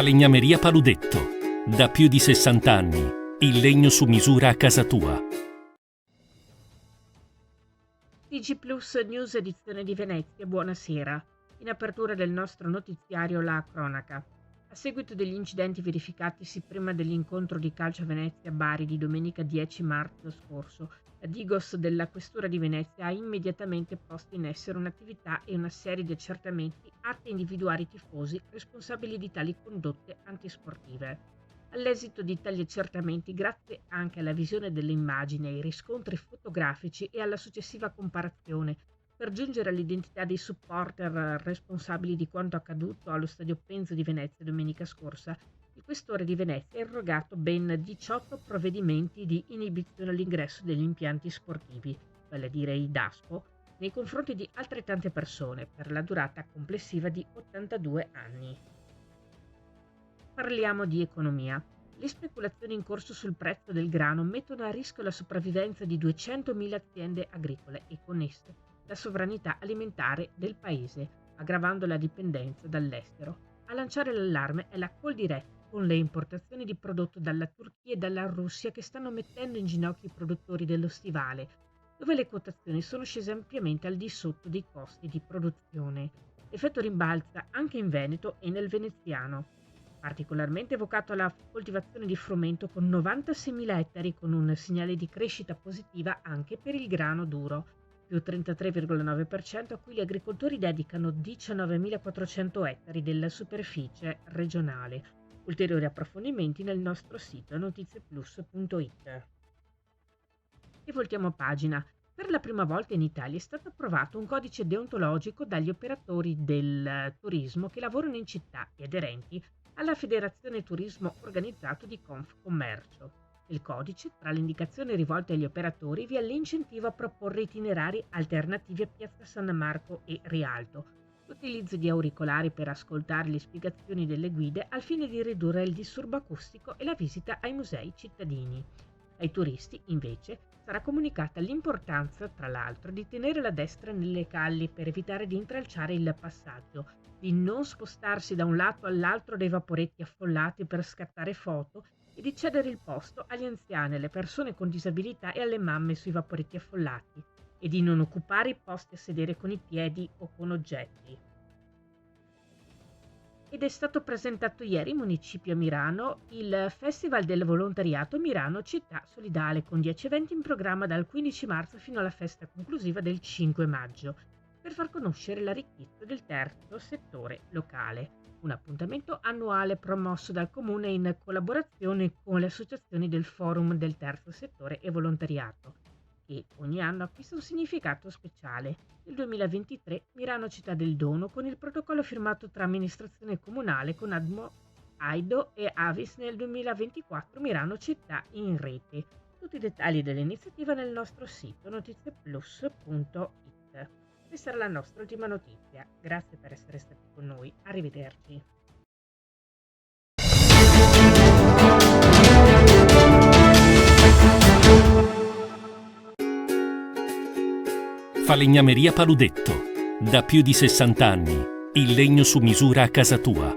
Falegnameria Paludetto. Da più di 60 anni. Il legno su misura a casa tua. TG Plus News edizione di Venezia, buonasera. In apertura del nostro notiziario la cronaca. A seguito degli incidenti verificatisi prima dell'incontro di calcio a Venezia-Bari di domenica 10 marzo scorso, la Digos della Questura di Venezia ha immediatamente posto in essere un'attività e una serie di accertamenti atti a individuare i tifosi responsabili di tali condotte antisportive. All'esito di tali accertamenti, grazie anche alla visione delle immagini, ai riscontri fotografici e alla successiva comparazione, per giungere all'identità dei supporter responsabili di quanto accaduto allo Stadio Penzo di Venezia domenica scorsa, il Questore di Venezia ha irrogato ben 18 provvedimenti di inibizione all'ingresso degli impianti sportivi, vale a dire i DASPO, nei confronti di altrettante persone, per la durata complessiva di 82 anni. Parliamo di economia. Le speculazioni in corso sul prezzo del grano mettono a rischio la sopravvivenza di 200.000 aziende agricole e con esse la sovranità alimentare del paese, aggravando la dipendenza dall'estero. A lanciare l'allarme è la Coldiretti, con le importazioni di prodotto dalla Turchia e dalla Russia che stanno mettendo in ginocchio i produttori dello stivale, dove le quotazioni sono scese ampiamente al di sotto dei costi di produzione. L'effetto rimbalza anche in Veneto e nel veneziano. Particolarmente evocato la coltivazione di frumento con 96.000 ettari, con un segnale di crescita positiva anche per il grano duro, più 33,9%, a cui gli agricoltori dedicano 19.400 ettari della superficie regionale. Ulteriori approfondimenti nel nostro sito notizieplus.it. E voltiamo pagina. Per la prima volta in Italia è stato approvato un codice deontologico dagli operatori del turismo che lavorano in città e aderenti alla Federazione Turismo Organizzato di Confcommercio. Il codice, tra le indicazioni rivolte agli operatori, vi è l'incentivo a proporre itinerari alternativi a Piazza San Marco e Rialto, l'utilizzo di auricolari per ascoltare le spiegazioni delle guide al fine di ridurre il disturbo acustico e la visita ai musei cittadini. Ai turisti, invece, sarà comunicata l'importanza, tra l'altro, di tenere la destra nelle calli per evitare di intralciare il passaggio, di non spostarsi da un lato all'altro dei vaporetti affollati per scattare foto e di cedere il posto agli anziani, alle persone con disabilità e alle mamme sui vaporetti affollati, e di non occupare i posti a sedere con i piedi o con oggetti. Ed è stato presentato ieri in municipio a Mirano il Festival del Volontariato Mirano Città Solidale, con 10 eventi in programma dal 15 marzo fino alla festa conclusiva del 5 maggio, per far conoscere la ricchezza del terzo settore locale. Un appuntamento annuale promosso dal Comune in collaborazione con le associazioni del Forum del Terzo Settore e Volontariato, che ogni anno acquista un significato speciale. Nel 2023 Mirano Città del Dono, con il protocollo firmato tra amministrazione comunale con ADMO, AIDO e Avis. Nel 2024 Mirano Città in rete. Tutti i dettagli dell'iniziativa nel nostro sito notizieplus.it. Questa era la nostra ultima notizia. Grazie per essere stati con noi. Arrivederci. Falegnameria Paludetto. Da più di 60 anni. Il legno su misura a casa tua.